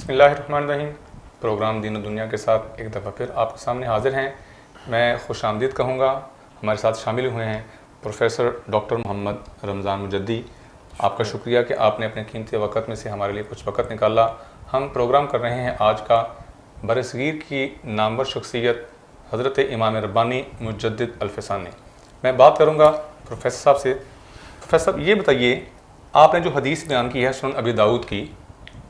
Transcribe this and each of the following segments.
بسم اللہ الرحمن الرحیم. پروگرام دین و دنیا کے ساتھ ایک دفعہ پھر آپ کے سامنے حاضر ہیں. میں خوش آمدید کہوں گا. ہمارے ساتھ شامل ہوئے ہیں پروفیسر ڈاکٹر محمد رمضان مجدی. آپ کا شکریہ کہ آپ نے اپنے قیمتی وقت میں سے ہمارے لیے کچھ وقت نکالا. ہم پروگرام کر رہے ہیں آج کا برصغیر کی نامور شخصیت حضرت امام ربانی مجدد الفسانی. میں بات کروں گا پروفیسر صاحب سے. پروفیسر صاحب یہ بتائیے، آپ نے جو حدیث بیان کی ہے سنن ابی داؤد کی،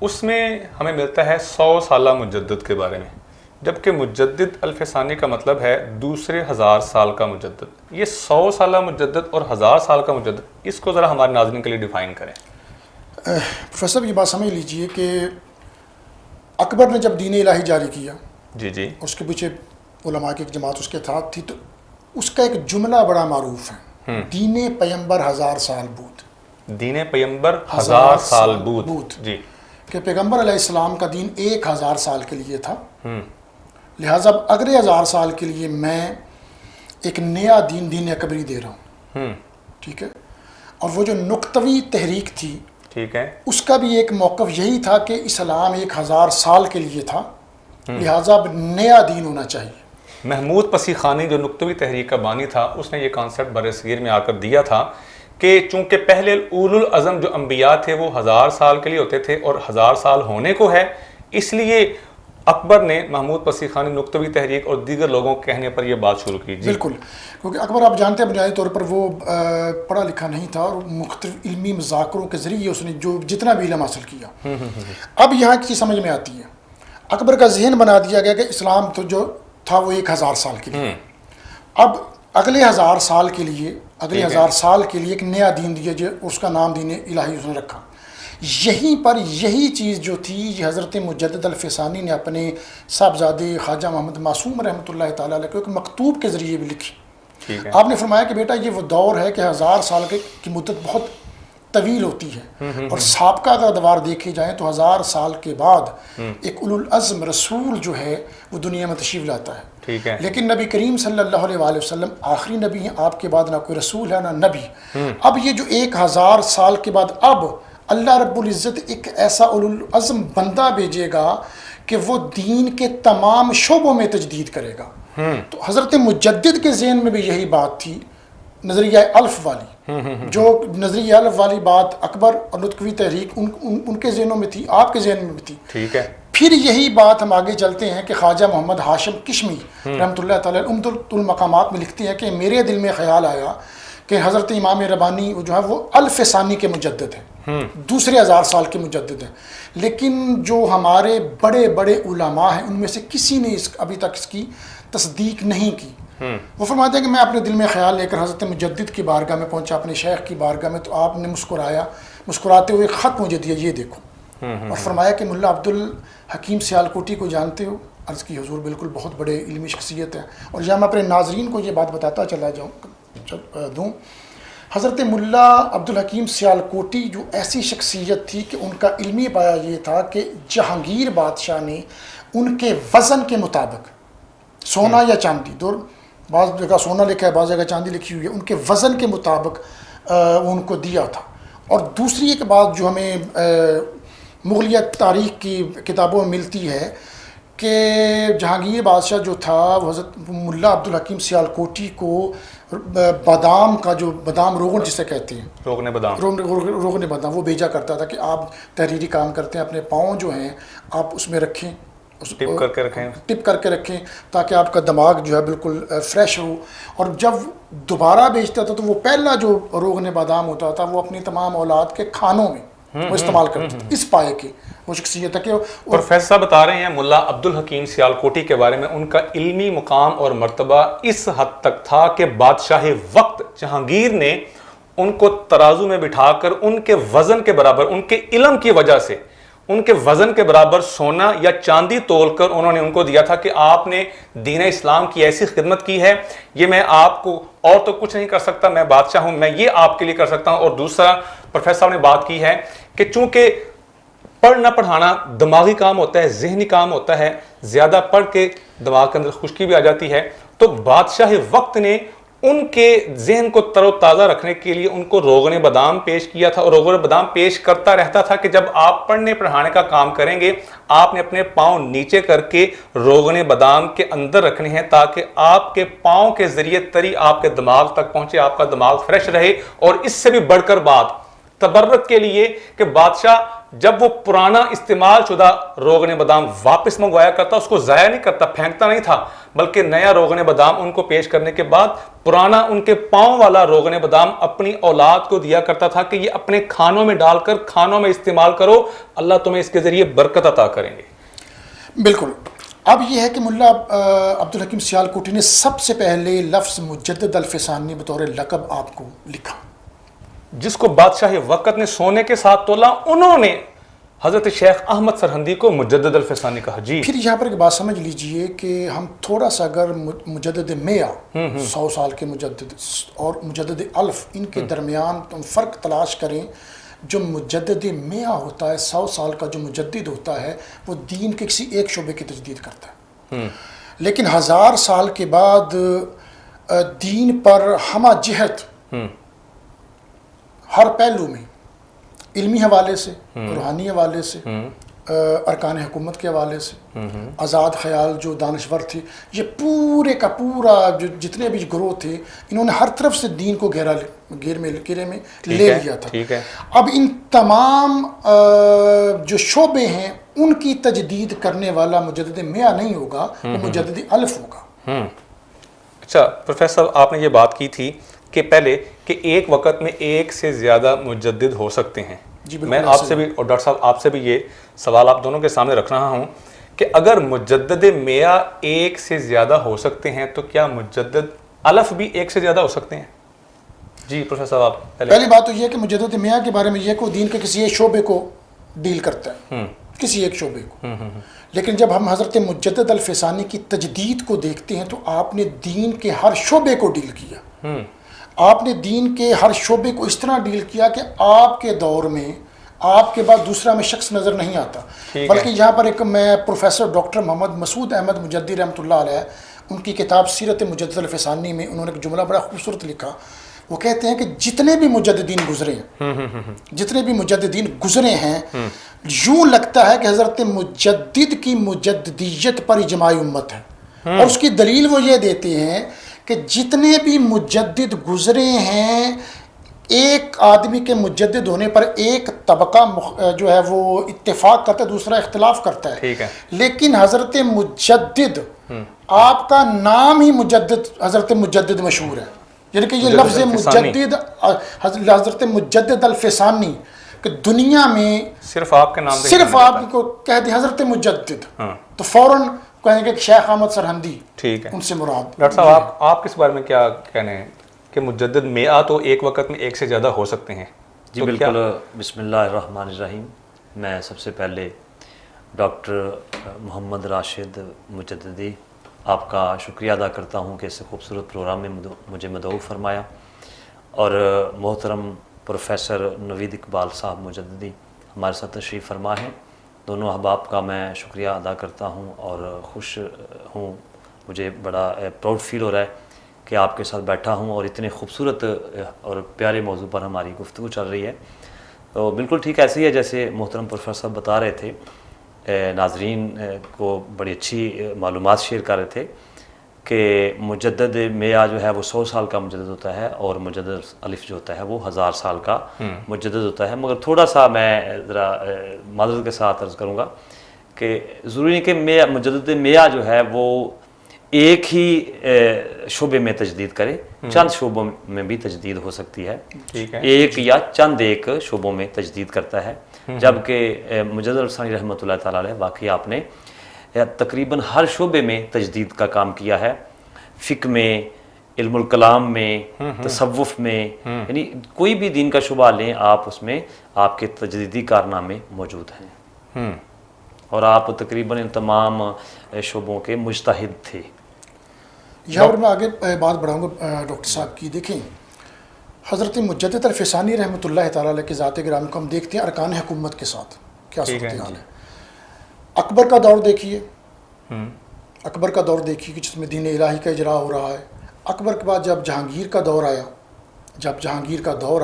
اس میں ہمیں ملتا ہے 100 سالہ مجدد کے بارے میں، جبکہ مجدد الفسانی کا مطلب ہے دوسرے 1000 سال کا مجدد. یہ 100 سالہ مجدد اور 1000 سال کا مجدد، اس کو ذرا ہمارے ناظرین کے لیے ڈیفائن کریں. پروفیسر یہ بات سمجھ لیجئے کہ اکبر نے جب دین الہی جاری کیا، جی اس کے پیچھے علماء کی ایک جماعت اس کے ساتھ تھی، تو اس کا ایک جملہ بڑا معروف ہے، دین پیمبر 1000 سال بود. دین پیمبر 1000 سال بود. جی، کہ پیغمبر علیہ السلام کا دین 1000 سال کے لیے تھا، لہٰذا اگلے 1000 سال کے لیے میں ایک نیا دین اکبری دے رہا ہوں. ٹھیک ہے. اور وہ جو نقطوی تحریک تھی، ٹھیک ہے، اس کا بھی ایک موقف یہی تھا کہ اسلام 1000 سال کے لیے تھا، لہٰذا اب نیا دین ہونا چاہیے. محمود پسی خانی جو نقطوی تحریک کا بانی تھا، اس نے یہ کانسیپٹ برصغیر میں آ کر دیا تھا کہ چونکہ پہلے اولو العزم جو انبیاء تھے وہ 1000 سال کے لیے ہوتے تھے اور 1000 سال ہونے کو ہے، اس لیے اکبر نے محمود پسی خانی نقطوی تحریک اور دیگر لوگوں کے کہنے پر یہ بات شروع کی. جی بالکل، کیونکہ اکبر آپ جانتے ہیں بنیادی طور پر وہ پڑھا لکھا نہیں تھا اور مختلف علمی مذاکروں کے ذریعے اس نے جو جتنا بھی علم حاصل کیا. اب یہاں کی چیز سمجھ میں آتی ہے، اکبر کا ذہن بنا دیا گیا کہ اسلام تو جو تھا وہ 1000 سال کے لیے، اب اگلے 1000 سال کے لیے ایک نیا دین دیا جو اس کا نام دین الہی اس نے رکھا. یہیں پر یہی چیز جو تھی یہ حضرت مجدد الفسانی نے اپنے صاحبزادے خواجہ محمد معصوم رحمۃ اللہ تعالیٰ علیہ کو ایک مکتوب کے ذریعے بھی لکھی. آپ نے فرمایا کہ بیٹا یہ وہ دور ہے کہ 1000 سال کی مدت بہت طویل ہوتی ہے، اور سابقہ اگر ادوار دیکھے جائیں تو 1000 سال کے بعد ایک اولو العزم رسول جو ہے وہ دنیا میں تشریف لاتا ہے. ٹھیک ہے. لیکن نبی کریم صلی اللہ علیہ وآلہ وسلم آخری نبی ہیں، آپ کے بعد نہ کوئی رسول ہے نہ نبی. اب یہ جو 1000 سال کے بعد اب اللہ رب العزت ایک ایسا اولو العزم بندہ بھیجے گا کہ وہ دین کے تمام شعبوں میں تجدید کرے گا. تو حضرت مجدد کے ذہن میں بھی یہی بات تھی، نظریہ الف والی، جو نظریہ الف والی بات اکبر اور نقطوی تحریک ان کے ذہنوں میں تھی، آپ کے ذہن میں بھی تھی. ٹھیک ہے. پھر یہی بات ہم آگے چلتے ہیں کہ خواجہ محمد ہاشم کشمی رحمۃ اللہ تعالیٰ عمدۃ المقامات میں لکھتے ہیں کہ میرے دل میں خیال آیا کہ حضرت امام ربانی جو ہے وہ الفسانی کے مجدد ہیں، دوسرے 1000 سال کے مجدد ہیں. لیکن جو ہمارے بڑے بڑے علماء ہیں ان میں سے کسی نے ابھی تک اس کی تصدیق نہیں کی. وہ فرماتے ہیں کہ میں اپنے دل میں خیال لے کر حضرت مجدد کی بارگاہ میں پہنچا، اپنے شیخ کی بارگاہ میں، تو آپ نے مسکراتے ہوئے خط مجھے دیا، یہ دیکھو. اور فرمایا کہ ملا عبد الحکیم سیالکوٹی کو جانتے ہو؟ عرض کی حضور بالکل، بہت بڑے علمی شخصیت ہیں. اور یہاں میں اپنے ناظرین کو یہ بات بتاتا چلا دوں، حضرت ملا عبد الحکیم سیالکوٹی جو ایسی شخصیت تھی کہ ان کا علمی پایا یہ تھا کہ جہانگیر بادشاہ نے ان کے وزن کے مطابق سونا یا چاندی، بعض جگہ سونا لکھا ہے، بعض جگہ چاندی لکھی ہوئی ہے، ان کے وزن کے مطابق ان کو دیا تھا. اور دوسری ایک بات جو ہمیں مغلیہ تاریخ کی کتابوں میں ملتی ہے کہ جہانگیر بادشاہ جو تھا وہ حضرت ملا عبد الحکیم سیالکوٹی کو بادام کا جو بادام روغن جسے کہتے ہیں، روغن بادام، وہ بھیجا کرتا تھا کہ آپ تحریری کام کرتے ہیں، اپنے پاؤں جو ہیں آپ اس میں رکھیں، ٹپ کر کے رکھیں تاکہ آپ کا دماغ جو ہے بالکل فریش ہو. اور جب دوبارہ بیچتا تھا تو وہ پہلا جو روغن بادام ہوتا تھا وہ اپنی تمام اولاد کے کھانوں میں وہ استعمال کرتے تھے. اس پائے کی وہ شخصیت ہے کہ پروفیسر صاحب بتا رہے ہیں ملا عبد الحکیم سیالکوٹی کے بارے میں، ان کا علمی مقام اور مرتبہ اس حد تک تھا کہ بادشاہ وقت جہانگیر نے ان کو ترازو میں بٹھا کر ان کے وزن کے برابر، ان کے علم کی وجہ سے ان کے وزن کے برابر سونا یا چاندی تول کر انہوں نے ان کو دیا تھا کہ آپ نے دین اسلام کی ایسی خدمت کی ہے، یہ میں آپ کو اور تو کچھ نہیں کر سکتا، میں بادشاہ ہوں، میں یہ آپ کے لیے کر سکتا ہوں. اور دوسرا پروفیسر صاحب نے بات کی ہے کہ چونکہ پڑھنا پڑھانا دماغی کام ہوتا ہے، ذہنی کام ہوتا ہے، زیادہ پڑھ کے دماغ کے اندر خشکی بھی آ جاتی ہے، تو بادشاہ وقت نے ان کے ذہن کو تر و تازہ رکھنے کے لیے ان کو روغن بادام پیش کیا تھا، اور روغن بادام پیش کرتا رہتا تھا کہ جب آپ پڑھنے پڑھانے کا کام کریں گے آپ نے اپنے پاؤں نیچے کر کے روغن بادام کے اندر رکھنے ہیں تاکہ آپ کے پاؤں کے ذریعے تری آپ کے دماغ تک پہنچے، آپ کا دماغ فریش رہے۔ اور اس سے بھی بڑھ کر بات تبرک کے لیے کہ بادشاہ جب وہ پرانا استعمال شدہ روغن بادام واپس منگوایا کرتا اس کو ضائع نہیں کرتا، پھینکتا نہیں تھا، بلکہ نیا روغن بادام ان کو پیش کرنے کے بعد پرانا ان کے پاؤں والا روغن بادام اپنی اولاد کو دیا کرتا تھا کہ یہ اپنے کھانوں میں ڈال کر کھانوں میں استعمال کرو، اللہ تمہیں اس کے ذریعے برکت عطا کریں گے۔ بالکل۔ اب یہ ہے کہ ملا عبدالحکیم سیالکوٹی نے سب سے پہلے لفظ مجدد الفسانی بطور لقب آپ کو لکھا، جس کو بادشاہ وقت نے سونے کے ساتھ تولا، انہوں نے حضرت شیخ احمد سرہندی کو مجدد الفسانی کہا۔ جی پھر یہاں پر ایک بات سمجھ لیجئے کہ ہم تھوڑا سا اگر مجدد میہ 100 سال کے مجدد اور مجدد الف ان کے درمیان تم فرق تلاش کریں، جو مجدد میہ ہوتا ہے 100 سال کا جو مجدد ہوتا ہے وہ دین کے کسی ایک شعبے کی تجدید کرتا ہے، لیکن 1000 سال کے بعد دین پر ہمہ جہت ہر پہلو میں، علمی حوالے سے، روحانی حوالے سے، ارکان حکومت کے حوالے سے، آزاد خیال جو دانشور تھے، یہ پورے کا پورا جو جتنے بھی گروہ تھے انہوں نے ہر طرف سے دین کو گھیرے میں لے لیا تھا۔ اب ان تمام جو شعبے ہیں ان کی تجدید کرنے والا مجدد میہ نہیں ہوگا، وہ مجدد الف ہوگا۔ اچھا پروفیسر، آپ نے یہ بات کی تھی کہ پہلے کہ ایک وقت میں ایک سے زیادہ مجدد ہو سکتے ہیں۔ میں آپ سے بھی اور ڈاکٹر صاحب آپ سے بھی یہ سوال آپ دونوں کے سامنے رکھ رہا ہوں کہ اگر مجدد میہ ایک سے زیادہ ہو سکتے ہیں تو کیا مجدد الف بھی ایک سے زیادہ ہو سکتے ہیں؟ جی پروفیسر صاحب آپ پہلی بات تو یہ کہ مجدد میہ کے بارے میں یہ کہ دین کے کسی ایک شعبے کو ڈیل کرتا ہے، کسی ایک شعبے کو، لیکن جب ہم حضرت مجدد الفسانی کی تجدید کو دیکھتے ہیں تو آپ نے دین کے ہر شعبے کو ڈیل کیا، آپ نے دین کے ہر شعبے کو اس طرح ڈیل کیا کہ آپ کے دور میں آپ کے بعد دوسرا میں شخص نظر نہیں آتا، بلکہ یہاں پر ایک میں پروفیسر ڈاکٹر محمد مسعود احمد مجدی رحمۃ اللہ علیہ ان کی کتاب سیرت مجدد الفسانی میں انہوں نے ایک جملہ بڑا خوبصورت لکھا۔ وہ کہتے ہیں کہ جتنے بھی مجددین گزرے ہیں یوں لگتا ہے کہ حضرت مجدد کی مجددیت پر اجماع امت ہے، اور اس کی دلیل وہ یہ دیتے ہیں کہ جتنے بھی مجدد گزرے ہیں ایک آدمی کے مجدد ہونے پر ایک طبقہ جو ہے وہ اتفاق کرتا ہے، دوسرا اختلاف کرتا ہے، لیکن حضرت مجدد آپ کا نام ہی مجدد حضرت مجدد مشہور ہے، یعنی کہ یہ لفظ مجدد حضرت مجدد الفسانی کہ دنیا میں صرف آپ کے نام صرف آپ کو کہہ دیں حضرت مجدد تو فوراً کہیں گے کہ شیخ احمد سرہندی ان سے مراد۔ ڈاکٹر صاحب آپ کس بارے میں کیا کہنے ہیں کہ مجدد میہ تو ایک وقت میں ایک سے زیادہ ہو سکتے ہیں؟ جی بالکل، بسم اللہ الرحمن الرحیم۔ میں سب سے پہلے ڈاکٹر محمد راشد مجددی آپ کا شکریہ ادا کرتا ہوں کہ اس خوبصورت پروگرام میں مجھے مدعو فرمایا، اور محترم پروفیسر نوید اقبال صاحب مجددی ہمارے ساتھ تشریف فرما ہیں۔ دونوں احباب کا میں شکریہ ادا کرتا ہوں اور خوش ہوں، مجھے بڑا پراؤڈ فیل ہو رہا ہے کہ آپ کے ساتھ بیٹھا ہوں اور اتنے خوبصورت اور پیارے موضوع پر ہماری گفتگو چل رہی ہے۔ تو بالکل ٹھیک ایسے ہی ہے جیسے محترم پروفیسر صاحب بتا رہے تھے، ناظرین کو بڑی اچھی معلومات شیئر کر رہے تھے کہ مجدد میہ جو ہے وہ 100 سال کا مجدد ہوتا ہے، اور مجدد الف جو ہوتا ہے وہ 1000 سال کا مجدد ہوتا ہے۔ مگر تھوڑا سا میں ذرا معذرت کے ساتھ عرض کروں گا کہ ضروری نہیں کہ مجدد میہ جو ہے وہ ایک ہی شعبے میں تجدید کرے، چند شعبوں میں بھی تجدید ہو سکتی ہے، ایک یا چند ایک شعبوں میں تجدید کرتا ہے، جبکہ مجدد الفسانی رحمۃ اللہ تعالیٰ علیہ واقعی آپ نے تقریباً ہر شعبے میں تجدید کا کام کیا ہے، فقہ میں، علم الکلام میں، تصوف میں، یعنی کوئی بھی دین کا شعبہ لیں آپ اس میں آپ کے تجدیدی کارنامے موجود ہیں، اور آپ تقریباً ان تمام شعبوں کے مجتہد تھے۔ یہاں پر میں آگے بات بڑھاؤں گا ڈاکٹر صاحب کی۔ دیکھیں حضرت مجدد الفسانی رحمۃ اللہ تعالیٰ علیہ کے ذات گرامی کو ہم دیکھتے ہیں ارکان حکومت کے ساتھ کیا صورتحال ہے۔ اکبر کا دور دیکھیے، اکبر کا دور دیکھیے کہ جس میں دین الہی کا اجرا ہو رہا ہے، اکبر کے بعد جب جہانگیر کا دور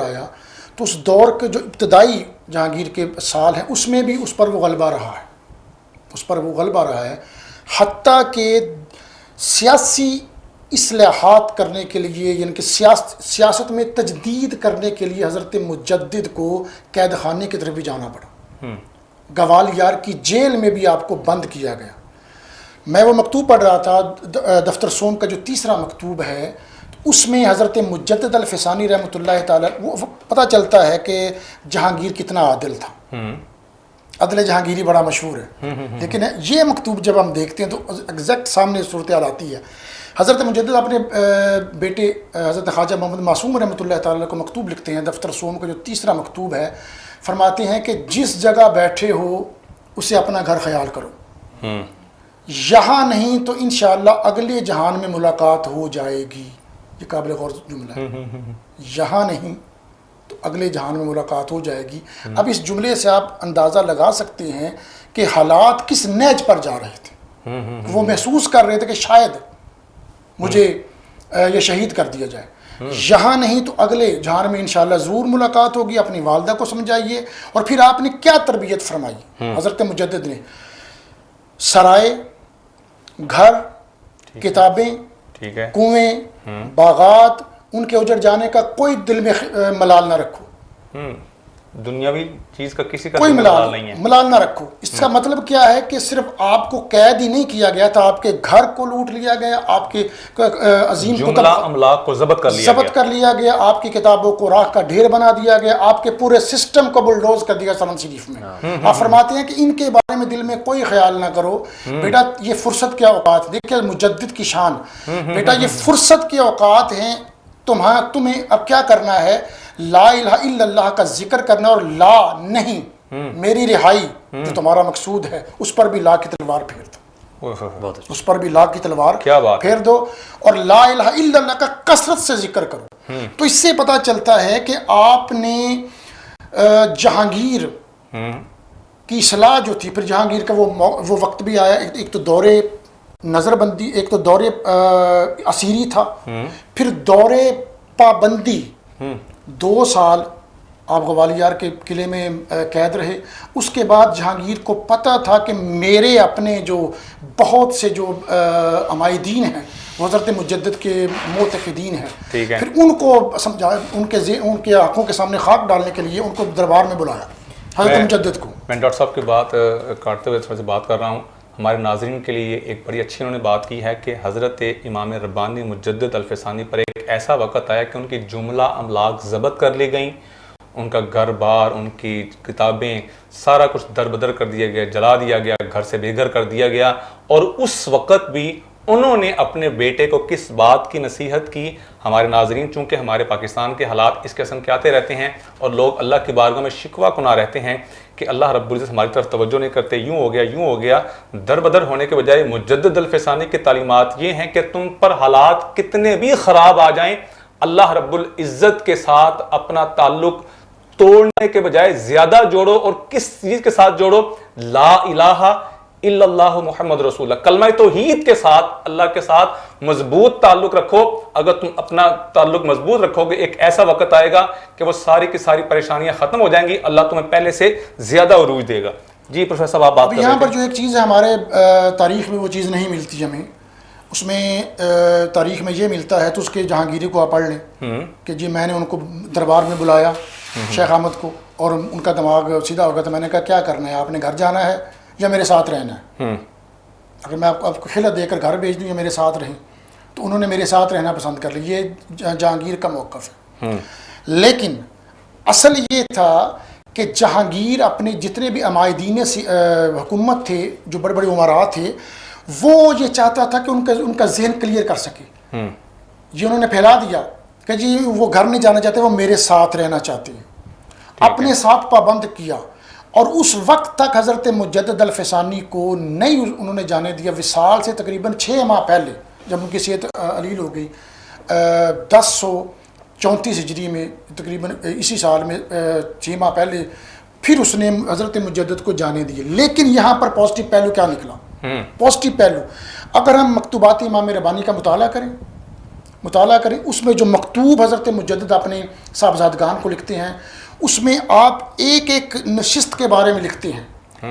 آیا تو اس دور کے جو ابتدائی جہانگیر کے سال ہیں اس میں بھی اس پر وہ غلبہ رہا ہے، حتیٰ کہ سیاسی اصلاحات کرنے کے لیے، یعنی کہ سیاست میں تجدید کرنے کے لیے حضرت مجدد کو قید خانے کی طرف بھی جانا پڑا، گوالیار کی جیل میں بھی آپ کو بند کیا گیا۔ میں وہ مکتوب پڑھ رہا تھا، دفتر سوم کا جو تیسرا مکتوب ہے، اس میں حضرت مجدد الفسانی رحمۃ اللہ تعالی، وہ پتہ چلتا ہے کہ جہانگیر کتنا عادل تھا، عدل جہانگیری بڑا مشہور ہے، لیکن یہ مکتوب جب ہم دیکھتے ہیں تو ایگزیکٹ سامنے صورتحال آتی ہے۔ حضرت مجدد اپنے بیٹے حضرت خواجہ محمد معصوم رحمۃ اللہ تعالی کو مکتوب لکھتے ہیں، دفتر سوم کا جو تیسرا مکتوب ہے، فرماتے ہیں کہ جس جگہ بیٹھے ہو اسے اپنا گھر خیال کرو، یہاں نہیں تو انشاءاللہ اگلے جہان میں ملاقات ہو جائے گی۔ یہ قابل غور جملہ ہے، یہاں نہیں تو اگلے جہان میں ملاقات ہو جائے گی۔ اب اس جملے سے آپ اندازہ لگا سکتے ہیں کہ حالات کس نیج پر جا رہے تھے، وہ محسوس کر رہے تھے کہ شاید مجھے یہ شہید کر دیا جائے، یہاں نہیں تو اگلے جہان میں انشاءاللہ ضرور ملاقات ہوگی۔ اپنی والدہ کو سمجھائیے، اور پھر آپ نے کیا تربیت فرمائی حضرت مجدد نے، سرائے، گھر، کتابیں، کنویں، باغات، ان کے اجڑ جانے کا کوئی دل میں ملال نہ رکھو، دنیاوی چیز کا کسی کا کوئی نہیں ہے، ملال نہ رکھو۔ اس کا مطلب کیا ہے کہ صرف آپ کو قید ہی نہیں کیا گیا تھا، آپ کے گھر کو لوٹ لیا گیا، آپ کے عظیم جملہ املاک کو ضبط کر لیا گیا، آپ کی کتابوں کو راکھ کا ڈھیر بنا دیا گیا، آپ کے پورے سسٹم کو بلڈوز کر دیا سرن شریف میں۔ آپ فرماتے ہیں کہ ان کے بارے میں دل میں کوئی خیال نہ کرو، بیٹا یہ فرصت کے اوقات، دیکھیں مجدد کی شان، بیٹا یہ فرصت کے اوقات ہیں، تمہیں اب کیا کرنا ہے، لا الہ الا اللہ کا ذکر کرنا، اور لا نہیں، میری رہائی جو تمہارا مقصود ہے اس پر بھی لا کی تلوار پھیر دو، اس پر بھی لا کی تلوار پھیر دو، اور لا الہ الا اللہ کا کثرت سے ذکر کرو۔ تو اس سے پتہ چلتا ہے کہ آپ نے جہانگیر کی اصلاح جو تھی، پھر جہانگیر کا وہ وقت بھی آیا، ایک تو دور نظر بندی، ایک تو دور اسیری تھا، پھر دور پابندی، 2 سال آپ گوالیار کے قلعے میں قید رہے۔ اس کے بعد جہانگیر کو پتہ تھا کہ میرے اپنے جو بہت سے جو عمائدین ہیں، حضرت مجدد کے معتقدین ہیں، پھر ان کو سمجھا، ان کے آنکھوں کے سامنے خاک ڈالنے کے لیے ان کو دربار میں بلایا حضرت مجدد کو۔ میں ڈاکٹر صاحب کی بات کاٹتے ہوئے تھوڑا سے بات کر رہا ہوں، ہمارے ناظرین کے لیے ایک بڑی اچھی انہوں نے بات کی ہے کہ حضرت امام ربانی مجدد الفسانی پر ایک ایسا وقت آیا کہ ان کی جملہ املاک ضبط کر لی گئیں، ان کا گھر بار، ان کی کتابیں، سارا کچھ دربدر کر دیا گیا، جلا دیا گیا، گھر سے بے گھر کر دیا گیا، اور اس وقت بھی انہوں نے اپنے بیٹے کو کس بات کی نصیحت کی؟ ہمارے ناظرین چونکہ ہمارے پاکستان کے حالات اس قسم کے آتے رہتے ہیں اور لوگ اللہ کی بارگاہ میں شکوہ کنا رہتے ہیں کہ اللہ رب العزت ہماری طرف توجہ نہیں کرتے، یوں ہو گیا، در بدر ہونے کے بجائے مجدد الفسانی کی تعلیمات یہ ہیں کہ تم پر حالات کتنے بھی خراب آ جائیں، اللہ رب العزت کے ساتھ اپنا تعلق توڑنے کے بجائے زیادہ جوڑو، اور کس چیز کے ساتھ جوڑو؟ لا الہ الا اللہ محمد رسول اللہ، کلمہ توحید کے ساتھ اللہ کے ساتھ مضبوط تعلق رکھو۔ اگر تم اپنا تعلق مضبوط رکھو گے، ایک ایسا وقت آئے گا کہ وہ ساری کی ساری پریشانیاں ختم ہو جائیں گی، اللہ تمہیں پہلے سے زیادہ عروج دے گا۔ جی پروفیسر صاحب آپ بات کر رہے تھے۔ یہاں پر جو ایک چیز ہے، ہمارے تاریخ میں وہ چیز نہیں ملتی ہمیں، اس میں تاریخ میں یہ ملتا ہے، تو اس کے جہانگیری کو آپ پڑھ لیں کہ جی میں نے ان کو دربار میں بلایا شیخ احمد کو، اور ان کا دماغ سیدھا ہو گیا، تو میں نے کہا کیا کرنا ہے، آپ نے گھر جانا ہے یا میرے ساتھ رہنا ہے؟ اگر میں آپ کو خلعت دے کر گھر بھیج دوں یا میرے ساتھ رہیں، تو انہوں نے میرے ساتھ رہنا پسند کر لیا۔ یہ جہانگیر کا موقف ہے، لیکن اصل یہ تھا کہ جہانگیر اپنے جتنے بھی عمائدین حکومت تھے، جو بڑے بڑے امراء تھے، وہ یہ چاہتا تھا کہ ان کا ذہن کلیئر کر سکے۔ یہ انہوں نے پھیلا دیا کہ جی وہ گھر نہیں جانا چاہتے، وہ میرے ساتھ رہنا چاہتے ہیں، اپنے ساتھ پابند کیا۔ اور اس وقت تک حضرت مجدد الفسانی کو نہیں انہوں نے جانے دیا، وصال سے تقریباً 6 ماہ پہلے جب ان کی صحت علیل ہو گئی، 1034 ہجری میں تقریباً اسی سال میں 6 ماہ پہلے پھر اس نے حضرت مجدد کو جانے دیے۔ لیکن یہاں پر پازیٹیو پہلو کیا نکلا؟ پازیٹیو پہلو، اگر ہم مکتوبات امام ربانی کا مطالعہ کریں، مطالعہ کریں. اس میں جو مکتوب حضرت مجدد اپنے صاحبزادگان کو لکھتے ہیں اس میں آپ ایک ایک نشست کے بارے میں لکھتے ہیں.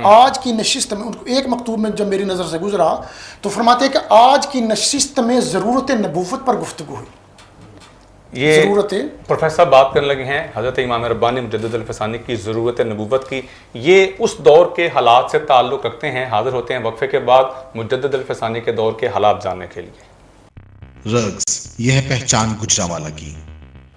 آج کی نشست میں ایک مکتوب میں جب میری نظر سے گزرا تو فرماتے ہیں کہ آج کی نشست میں ضرورت نبوت پر گفتگو ہوئی. یہ ضرورت پروفیسر بات کرنے لگے ہیں حضرت امام ربانی مجدد الفسانی کی ضرورت نبوت کی. یہ اس دور کے حالات سے تعلق رکھتے ہیں. حاضر ہوتے ہیں وقفے کے بعد مجدد الفسانی کے دور کے حالات جاننے کے لیے. رقص یہ ہے پہچان گجرانوالہ کی.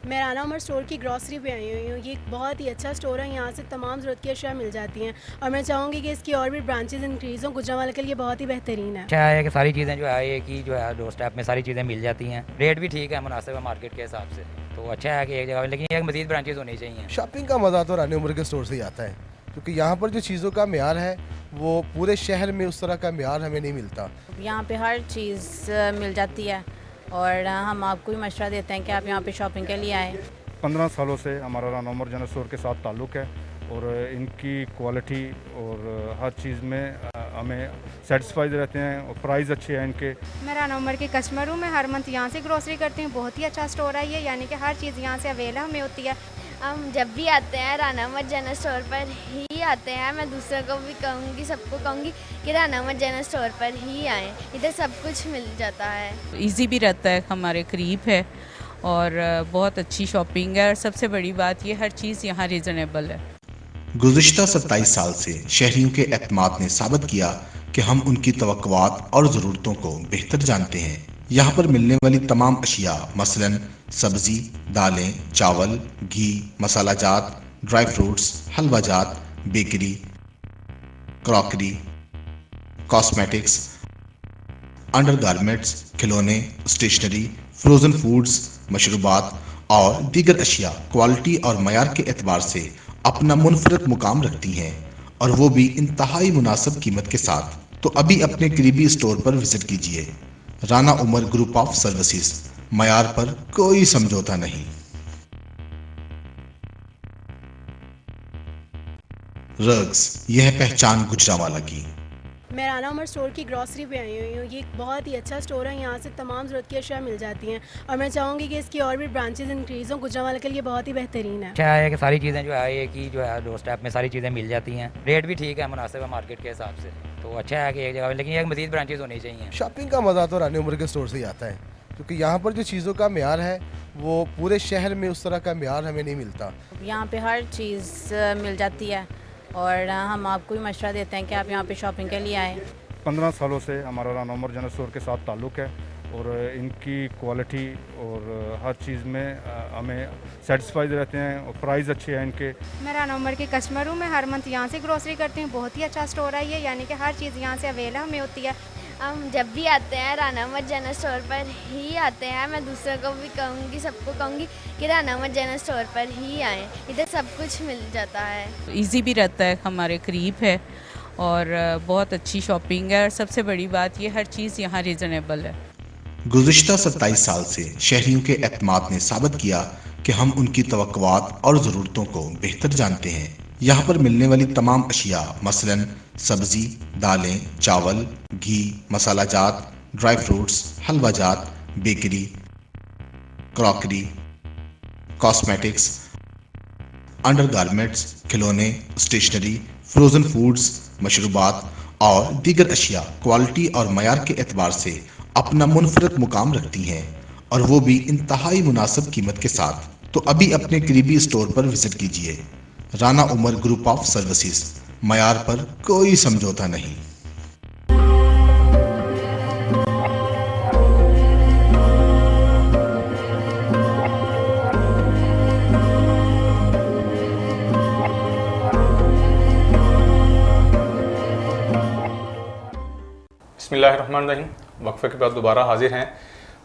میں رانا عمر اسٹور کی گروسری پہ آئی ہوئی ہوں. یہ ایک بہت ہی اچھا اسٹور ہے. یہاں سے تمام ضرورت کی اشیاء مل جاتی ہیں اور میں چاہوں گی کہ اس کی اور بھی برانچز انکریز ہوں. گجرانوالہ کے لیے بہت ہی بہترین ہے. اچھا ہے کہ ساری چیزیں جو ہے ایک ہی جو ہے ڈور اسٹیپ میں ساری چیزیں مل جاتی ہیں. ریٹ بھی ٹھیک ہے, مناسب ہے مارکیٹ کے حساب سے. تو اچھا ہے کہ ایک جگہ, لیکن ایک مزید برانچز ہونی چاہیے. شاپنگ کا مزہ تو رانا عمر کے اسٹور سے ہی آتا ہے, کیونکہ یہاں پر جو چیزوں کا معیار ہے وہ پورے شہر میں اس طرح کا معیار ہمیں نہیں ملتا. یہاں پہ ہر چیز مل جاتی ہے اور ہم آپ کو بھی مشورہ دیتے ہیں کہ آپ یہاں پہ شاپنگ کے لیے آئیں. 15 سالوں سے ہمارا رانا عمر جنرل اسٹور کے ساتھ تعلق ہے اور ان کی کوالٹی اور ہر چیز میں ہمیں سیٹسفائیڈ رہتے ہیں اور پرائز اچھے ہیں ان کے. میں رانا عمر کی کسٹمر ہوں. میں ہر منتھ یہاں سے گروسری کرتی ہوں. بہت ہی اچھا اسٹور ہے یہ, یعنی کہ ہر چیز یہاں سے اویلیبل ہمیں ہوتی ہے. ہم جب بھی آتے ہیں رانا عمر جنرل اسٹور پر ہی آتے ہیں. میں دوسروں کو بھی کہوں گی, سب کو کہوں گی کہ رانا عمر جنرل اسٹور پر ہی آئیں. ادھر سب کچھ مل جاتا ہے. ایزی بھی رہتا ہے, ہمارے قریب ہے اور بہت اچھی شاپنگ ہے. اور سب سے بڑی بات یہ ہر چیز یہاں ریزنیبل ہے. گزشتہ 27 سال سے شہریوں کے اعتماد نے ثابت کیا کہ ہم ان کی توقعات اور ضرورتوں کو بہتر جانتے ہیں. یہاں پر ملنے والی تمام اشیاء مثلاً سبزی, دالیں, چاول, گھی, مسالہ جات, ڈرائی فروٹس, حلوہ جات, bakery, crockery, cosmetics, under garments, کھلونے, اسٹیشنری, فروزن فوڈز, مشروبات اور دیگر اشیاء کوالٹی اور معیار کے اعتبار سے اپنا منفرد مقام رکھتی ہیں, اور وہ بھی انتہائی مناسب قیمت کے ساتھ. تو ابھی اپنے قریبی اسٹور پر وزٹ کیجیے. رانا عمر گروپ آف سروسز, معیار پر کوئی سمجھوتا نہیں. رقص یہ ہے پہچان گجرانوالہ کی. میں رانا عمر اسٹور کی گروسری پہ آئی ہوئی ہوں. یہ ایک بہت ہی اچھا اسٹور ہے. یہاں سے تمام ضرورت کی اشیاء مل جاتی ہیں اور میں چاہوں گی کہ اس کی اور بھی برانچز انکریز ہوں. گجرانوالہ کے لیے بہت ہی بہترین ہے. اچھا ہے کہ ساری چیزیں جو ہے ایک ہی جو ہے ڈور اسٹیپ میں ساری چیزیں مل جاتی ہیں. ریٹ بھی ٹھیک ہے, مناسب ہے مارکیٹ کے حساب سے. تو اچھا ہے کہ ایک جگہ, لیکن ایک مزید برانچز ہونی چاہیے. شاپنگ کا مزہ تو رانا عمر کے اسٹور سے ہی آتا ہے, کیونکہ یہاں پر جو چیزوں کا معیار ہے وہ پورے شہر میں اس طرح کا معیار ہمیں نہیں ملتا. یہاں پہ ہر چیز مل جاتی ہے اور ہم آپ کو بھی مشورہ دیتے ہیں کہ آپ یہاں پہ شاپنگ کے لیے آئیں. 15 سالوں سے ہمارا رانا عمر جنرل اسٹور کے ساتھ تعلق ہے اور ان کی کوالٹی اور ہر چیز میں ہمیں سیٹسفائیڈ رہتے ہیں اور پرائز اچھے ہیں ان کے. میں رانا عمر کی کسٹمر ہوں. میں ہر منتھ یہاں سے گروسری کرتی ہوں. بہت ہی اچھا اسٹور ہے یہ, یعنی کہ ہر چیز یہاں سے اویلیبل ہمیں ہوتی ہے. ہم جب بھی آتے ہیں رانا عمر جنرل اسٹور پر ہی آتے ہیں. میں دوسروں کو بھی کہوں گی, سب کو کہوں گی کہ رانا عمر جنرل اسٹور پر ہی آئیں. ادھر سب کچھ مل جاتا ہے. ایزی بھی رہتا ہے, ہمارے قریب ہے اور بہت اچھی شاپنگ ہے. اور سب سے بڑی بات یہ ہر چیز یہاں ریزنیبل ہے. گزشتہ 27 سال سے شہریوں کے اعتماد نے ثابت کیا کہ ہم ان کی توقعات اور ضرورتوں کو بہتر جانتے ہیں. یہاں پر ملنے والی تمام اشیاء مثلاً سبزی, دالیں, چاول, گھی, مسالہ جات, ڈرائی فروٹس, حلوہ جات, bakery, crockery, cosmetics, under garments, کھلونے, اسٹیشنری, فروزن فوڈز, مشروبات اور دیگر اشیاء کوالٹی اور معیار کے اعتبار سے اپنا منفرد مقام رکھتی ہیں, اور وہ بھی انتہائی مناسب قیمت کے ساتھ. تو ابھی اپنے قریبی اسٹور پر وزٹ کیجیے. رانا عمر گروپ آف سروسز, معیار پر کوئی سمجھوتا نہیں. بسم اللہ الرحمن الرحیم. وقفے کے بعد دوبارہ حاضر ہیں.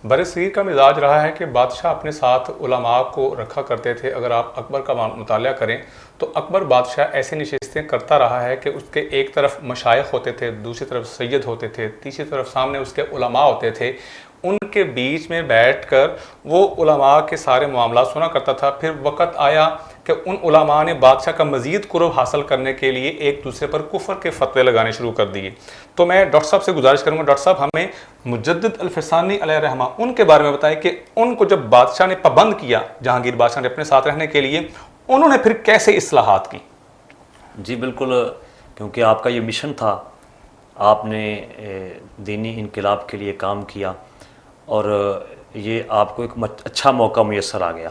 برصغیر کا مزاج رہا ہے کہ بادشاہ اپنے ساتھ علماء کو رکھا کرتے تھے. اگر آپ اکبر کا مطالعہ کریں تو اکبر بادشاہ ایسی نشستیں کرتا رہا ہے کہ اس کے ایک طرف مشائخ ہوتے تھے, دوسری طرف سید ہوتے تھے, تیسری طرف سامنے اس کے علماء ہوتے تھے. ان کے بیچ میں بیٹھ کر وہ علماء کے سارے معاملات سنا کرتا تھا. پھر وقت آیا کہ ان علماء نے بادشاہ کا مزید قرب حاصل کرنے کے لیے ایک دوسرے پر کفر کے فتوے لگانے شروع کر دیے. تو میں ڈاکٹر صاحب سے گزارش کروں گا، ڈاکٹر صاحب ہمیں مجدد الفسانی علیہ رحمہ ان کے بارے میں بتائیں کہ ان کو جب بادشاہ نے پابند کیا، جہانگیر بادشاہ نے اپنے ساتھ رہنے کے لیے، انہوں نے پھر کیسے اصلاحات کی؟ جی بالکل، کیونکہ آپ کا یہ مشن تھا، آپ نے دینی انقلاب کے لیے کام کیا اور یہ آپ کو ایک اچھا موقع میسر آ گیا.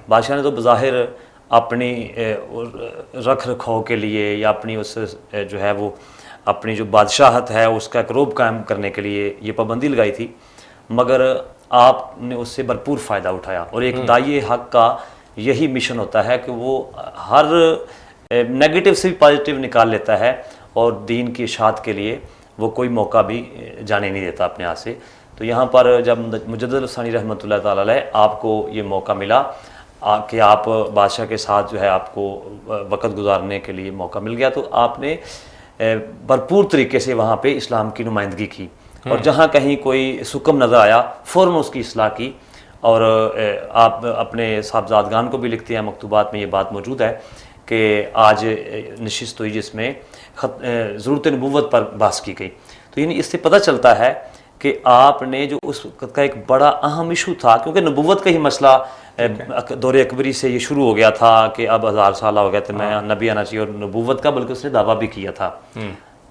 بادشاہ نے تو بظاہر اپنی رکھ رکھاؤ کے لیے یا اپنی اس جو ہے وہ اپنی جو بادشاہت ہے اس کا ایک روب قائم کرنے کے لیے یہ پابندی لگائی تھی، مگر آپ نے اس سے بھرپور فائدہ اٹھایا. اور ایک داعی حق کا یہی مشن ہوتا ہے کہ وہ ہر نیگیٹو سے بھی پازیٹیو نکال لیتا ہے اور دین کی اشاعت کے لیے وہ کوئی موقع بھی جانے نہیں دیتا اپنے ہاتھ سے. تو یہاں پر جب مجدد الفسانی رحمۃ اللہ تعالیٰ علیہ آپ کو یہ موقع ملا کہ آپ بادشاہ کے ساتھ جو ہے آپ کو وقت گزارنے کے لیے موقع مل گیا، تو آپ نے بھرپور طریقے سے وہاں پہ اسلام کی نمائندگی کی اور جہاں کہیں کوئی سکم نظر آیا فوراً اس کی اصلاح کی. اور آپ اپنے صاحبزادگان کو بھی لکھتے ہیں، مکتوبات میں یہ بات موجود ہے کہ آج نشست ہوئی جس میں ضرورت نبوت پر بحث کی گئی. تو یعنی اس سے پتہ چلتا ہے کہ آپ نے جو اس وقت کا ایک بڑا اہم ایشو تھا، کیونکہ نبوت کا ہی مسئلہ دور اکبری سے یہ شروع ہو گیا تھا کہ اب 1000 سالہ ہو گیا تو میں نبی آنا چاہیے، اور نبوت کا بلکہ اس نے دعویٰ بھی کیا تھا.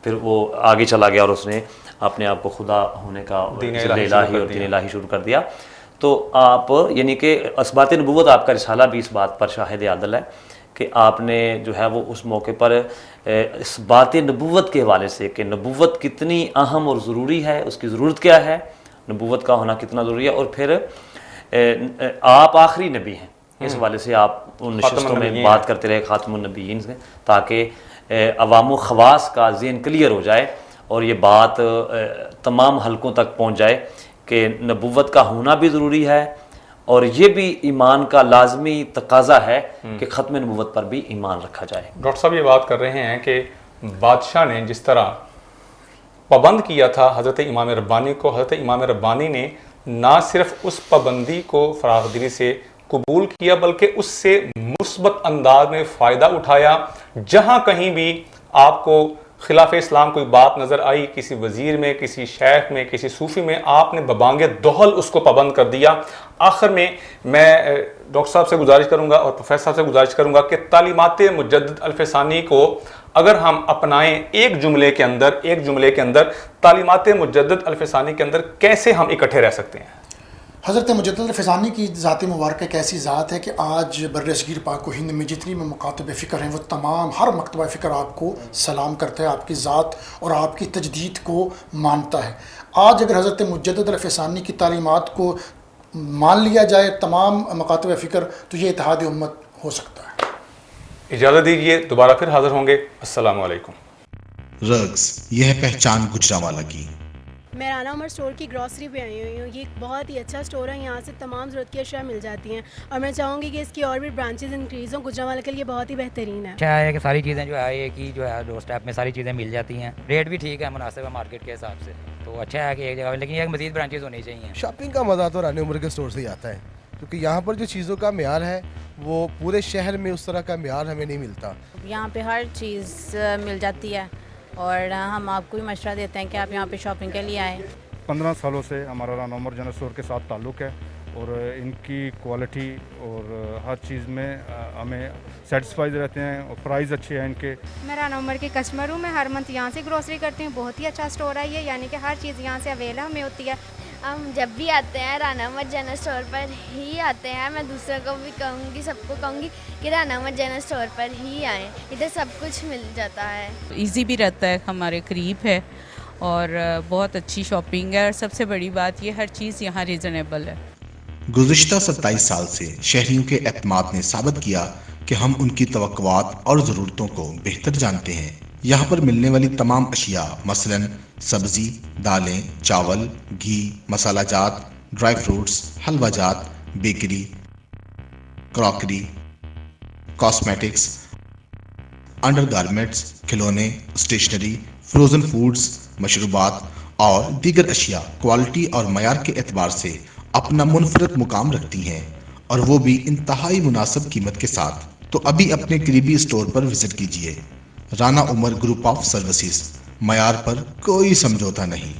پھر وہ آگے چلا گیا اور اس نے اپنے آپ کو خدا ہونے کا دین الہی اور دین الہی شروع کر دیا. تو آپ یعنی کہ اثبات نبوت آپ کا رسالہ بھی اس بات پر شاہد عدل ہے کہ آپ نے جو ہے وہ اس موقع پر اس بات نبوت کے حوالے سے کہ نبوت کتنی اہم اور ضروری ہے، اس کی ضرورت کیا ہے، نبوت کا ہونا کتنا ضروری ہے، اور پھر آپ آخری نبی ہیں، اس حوالے سے آپ ان نشستوں میں بات کرتے رہے خاتم النبیین سے، تاکہ عوام و خواص کا ذہن کلیئر ہو جائے اور یہ بات تمام حلقوں تک پہنچ جائے کہ نبوت کا ہونا بھی ضروری ہے اور یہ بھی ایمان کا لازمی تقاضا ہے کہ ختم نبوت پر بھی ایمان رکھا جائے. ڈاکٹر صاحب یہ بات کر رہے ہیں کہ بادشاہ نے جس طرح پابند کیا تھا حضرت امام ربانی کو، حضرت امام ربانی نے نہ صرف اس پابندی کو فراخ دلی سے قبول کیا بلکہ اس سے مثبت انداز میں فائدہ اٹھایا. جہاں کہیں بھی آپ کو خلاف اسلام کوئی بات نظر آئی، کسی وزیر میں، کسی شیخ میں، کسی صوفی میں، آپ نے ببانگ دہل اس کو پابند کر دیا. آخر میں ڈاکٹر صاحب سے گزارش کروں گا اور پروفیسر صاحب سے گزارش کروں گا کہ تعلیمات مجدد الفسانی کو اگر ہم اپنائیں ایک جملے کے اندر تعلیمات مجدد الفسانی کے اندر کیسے ہم اکٹھے رہ سکتے ہیں؟ حضرت مجدد الفسانی کی ذات مبارکہ ایک ایسی ذات ہے کہ آج بر صغیر پاک و ہند میں جتنی میں مکاتب فکر ہیں وہ تمام ہر مکتبہ فکر آپ کو سلام کرتا ہے، آپ کی ذات اور آپ کی تجدید کو مانتا ہے. آج اگر حضرت مجدد الفسانی کی تعلیمات کو مان لیا جائے تمام مکاتب فکر تو یہ اتحاد امت ہو سکتا ہے. اجازت دیجیے، دوبارہ پھر حاضر ہوں گے. السلام علیکم. رقص یہ ہے پہچان گجرانوالہ کی. میں رانا عمر اسٹور کی گروسری پہ آئی ہوئی ہوں. یہ ایک بہت ہی اچھا اسٹور ہے، یہاں سے تمام ضرورت کی اشیاء مل جاتی ہیں اور میں چاہوں گی کہ اس کی اور بھی برانچز انکریز ہوں. گجرانوالہ کے لیے بہت ہی بہترین ہے. اچھا ہے کہ ساری چیزیں جو ہے ایک ہی جو ہے ڈور اسٹیپ میں ساری چیزیں مل جاتی ہیں، ریٹ بھی ٹھیک ہے، مناسب ہے مارکیٹ کے حساب سے. تو اچھا ہے کہ ایک جگہ، لیکن ایک مزید برانچز ہونی چاہیے. شاپنگ کا مزہ تو رانا عمر کے اسٹور سے ہی آتا ہے، کیونکہ یہاں پر جو چیزوں کا معیار ہے وہ پورے شہر میں اس طرح کا معیار ہمیں نہیں ملتا. یہاں پہ ہر چیز مل جاتی ہے اور ہم آپ کو بھی مشورہ دیتے ہیں کہ آپ یہاں پہ شاپنگ کے لیے آئیں. 15 سالوں سے ہمارا رانا عمر جنرل اسٹور کے ساتھ تعلق ہے اور ان کی کوالٹی اور ہر چیز میں ہمیں سیٹسفائیڈ رہتے ہیں اور پرائز اچھے ہیں ان کے. میں رانا عمر کی کسٹمر ہوں، میں ہر منتھ یہاں سے گروسری کرتی ہوں. بہت ہی اچھا اسٹور ہے یہ، یعنی کہ ہر چیز یہاں سے اویلیبل ہمیں ہوتی ہے. ہم جب بھی آتے ہیں رانا عمر جنرل اسٹور پر ہی آتے ہیں. میں دوسروں کو بھی کہوں گی، سب کو کہوں گی کہ رانا عمر جنرل اسٹور پر ہی آئیں، ادھر سب کچھ مل جاتا ہے. ایزی بھی رہتا ہے، ہمارے قریب ہے اور بہت اچھی شاپنگ ہے، اور سب سے بڑی بات یہ ہر چیز یہاں ریزنیبل ہے. گزشتہ 27 سال سے شہریوں کے اعتماد نے ثابت کیا کہ ہم ان کی توقعات اور ضرورتوں کو بہتر جانتے ہیں. یہاں پر ملنے والی تمام اشیاء مثلا سبزی، دالیں، چاول، گھی، مسالہ جات، ڈرائی فروٹس، حلوہ جات، bakery, crockery, cosmetics, under garments, کھلونے، اسٹیشنری، فروزن فوڈز، مشروبات اور دیگر اشیاء کوالٹی اور معیار کے اعتبار سے اپنا منفرد مقام رکھتی ہیں، اور وہ بھی انتہائی مناسب قیمت کے ساتھ. تو ابھی اپنے قریبی اسٹور پر وزٹ کیجیے۔ رانا عمر گروپ آف سروسز، معیار پر کوئی سمجھوتا نہیں۔